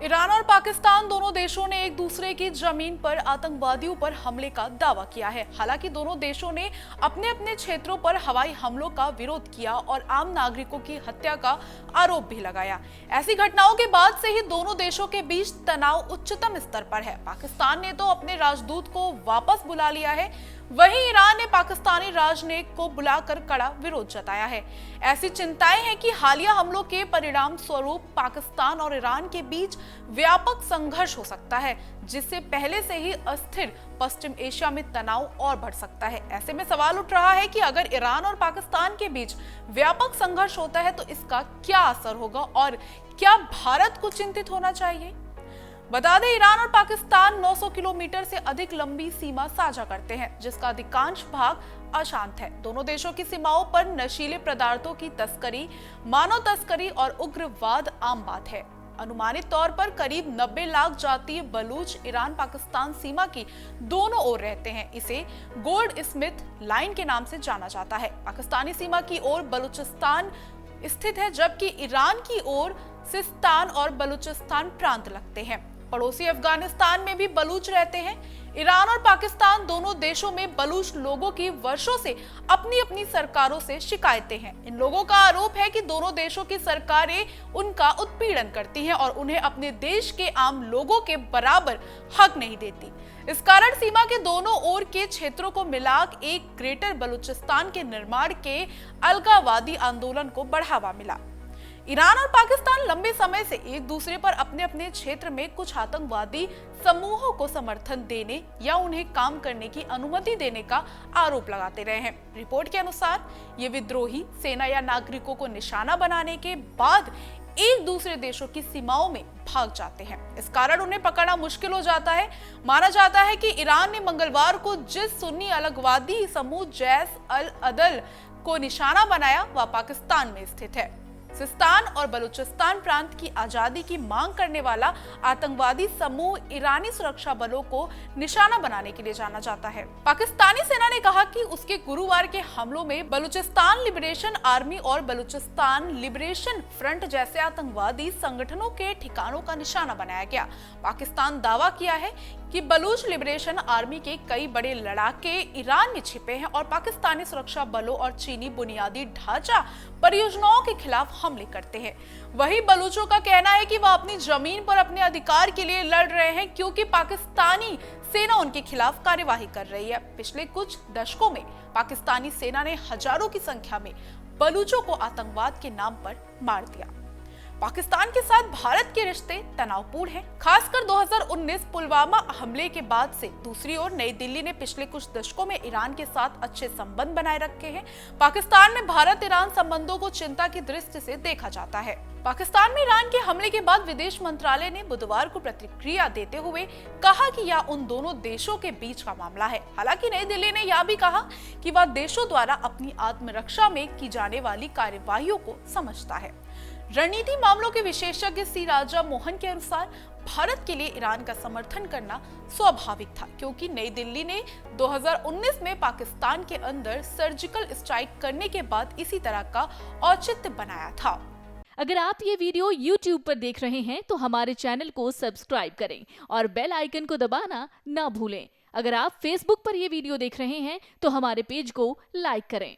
Iran और पाकिस्तान दोनों देशों ने एक दूसरे की जमीन पर आतंकवादियों पर हमले का दावा किया है। हालांकि दोनों देशों ने अपने अपने क्षेत्रों पर हवाई हमलों का विरोध किया और आम नागरिकों की हत्या का आरोप भी लगाया। ऐसी घटनाओं के बाद से ही दोनों देशों के बीच तनाव उच्चतम स्तर पर है। पाकिस्तान ने तो अपने राजदूत को वापस बुला लिया है, वहीं ईरान ने पाकिस्तानी राजनयिक को बुलाकर कड़ा विरोध जताया है। ऐसी चिंताएं हैं कि हालिया हमलों के परिणाम स्वरूप पाकिस्तान और ईरान के बीच व्यापक संघर्ष हो सकता है, जिससे पहले से ही अस्थिर पश्चिम एशिया में तनाव और बढ़ सकता है। ऐसे में सवाल उठ रहा है कि अगर ईरान और पाकिस्तान के बीच व्यापक संघर्ष होता है तो इसका क्या असर होगा और क्या भारत को चिंतित होना चाहिए। बता दें, ईरान और पाकिस्तान 900 किलोमीटर से अधिक लंबी सीमा साझा करते हैं, जिसका अधिकांश भाग अशांत है। दोनों देशों की सीमाओं पर नशीले पदार्थों की तस्करी, मानव तस्करी और उग्रवाद आम बात है। अनुमानित तौर पर करीब 90 लाख जातीय बलूच ईरान पाकिस्तान सीमा की दोनों ओर रहते हैं। इसे गोल्ड स्मिथ लाइन के नाम से जाना जाता है। पाकिस्तानी सीमा की ओर बलूचिस्तान स्थित है, जबकि ईरान की ओर सिस्तान और बलूचिस्तान प्रांत लगते हैं। पड़ोसी अफगानिस्तान में भी बलूच रहते हैं। ईरान और पाकिस्तान दोनों देशों में बलूच लोगों की वर्षों से अपनी अपनी सरकारों से शिकायतें हैं। इन लोगों का आरोप है कि दोनों देशों की सरकारें उनका उत्पीड़न करती हैं और उन्हें अपने देश के आम लोगों के बराबर हक नहीं देती। इस कारण सीमा के दोनों ओर के क्षेत्रों को मिलाकर एक ग्रेटर बलूचिस्तान के निर्माण के अलगाववादी आंदोलन को बढ़ावा मिला। ईरान और पाकिस्तान लंबे समय से एक दूसरे पर अपने अपने क्षेत्र में कुछ आतंकवादी समूहों को समर्थन देने या उन्हें काम करने की अनुमति देने का आरोप लगाते रहे हैं। रिपोर्ट के अनुसार ये विद्रोही सेना या नागरिकों को निशाना बनाने के बाद एक दूसरे देशों की सीमाओं में भाग जाते हैं। इस कारण उन्हें पकड़ना मुश्किल हो जाता है। माना जाता है कि ईरान ने मंगलवार को जिस सुन्नी अलगवादी समूह जैश अल अदल को निशाना बनाया वह पाकिस्तान में स्थित है। सिस्तान और बलूचिस्तान प्रांत की आजादी की मांग करने वाला आतंकवादी समूह ईरानी सुरक्षा बलों को निशाना बनाने के लिए जाना जाता है। पाकिस्तानी सेना ने कहा कि उसके गुरुवार के हमलों में बलूचिस्तान लिबरेशन आर्मी और बलूचिस्तान लिबरेशन फ्रंट जैसे आतंकवादी संगठनों के ठिकानों का निशाना बनाया गया। पाकिस्तान दावा किया है कि बलूच लिबरेशन आर्मी के कई बड़े लड़ाके ईरान में छिपे हैं और पाकिस्तानी सुरक्षा बलों और चीनी बुनियादी ढांचा परियोजनाओं के खिलाफ हमले करते हैं। वही बलूचों का कहना है कि वह अपनी जमीन पर अपने अधिकार के लिए लड़ रहे हैं, क्योंकि पाकिस्तानी सेना उनके खिलाफ कार्यवाही कर रही है। पिछले कुछ दशकों में पाकिस्तानी सेना ने हजारों की संख्या में बलूचों को आतंकवाद के नाम पर मार दिया। पाकिस्तान के साथ भारत के रिश्ते तनावपूर्ण हैं, खासकर 2019 पुलवामा हमले के बाद से। दूसरी ओर नई दिल्ली ने पिछले कुछ दशकों में ईरान के साथ अच्छे संबंध बनाए रखे हैं। पाकिस्तान में भारत ईरान संबंधों को चिंता की दृष्टि से देखा जाता है। पाकिस्तान में ईरान के हमले के बाद विदेश मंत्रालय ने बुधवार को प्रतिक्रिया देते हुए कहा कि यह उन दोनों देशों के बीच का मामला है। हालांकि नई दिल्ली ने यह भी कहा कि वह देशों द्वारा अपनी आत्मरक्षा में की जाने वाली कार्यवाहियों को समझता है। रणनीति मामलों के विशेषज्ञ सी राजा मोहन के अनुसार भारत के लिए ईरान का समर्थन करना स्वाभाविक था, क्योंकि नई दिल्ली ने 2019 में पाकिस्तान के अंदर सर्जिकल स्ट्राइक करने के बाद इसी तरह का औचित्य बनाया था। अगर आप ये वीडियो YouTube पर देख रहे हैं तो हमारे चैनल को सब्सक्राइब करें और बेल आइकन को दबाना ना भूलें। अगर आप Facebook पर ये वीडियो देख रहे हैं तो हमारे पेज को लाइक करें।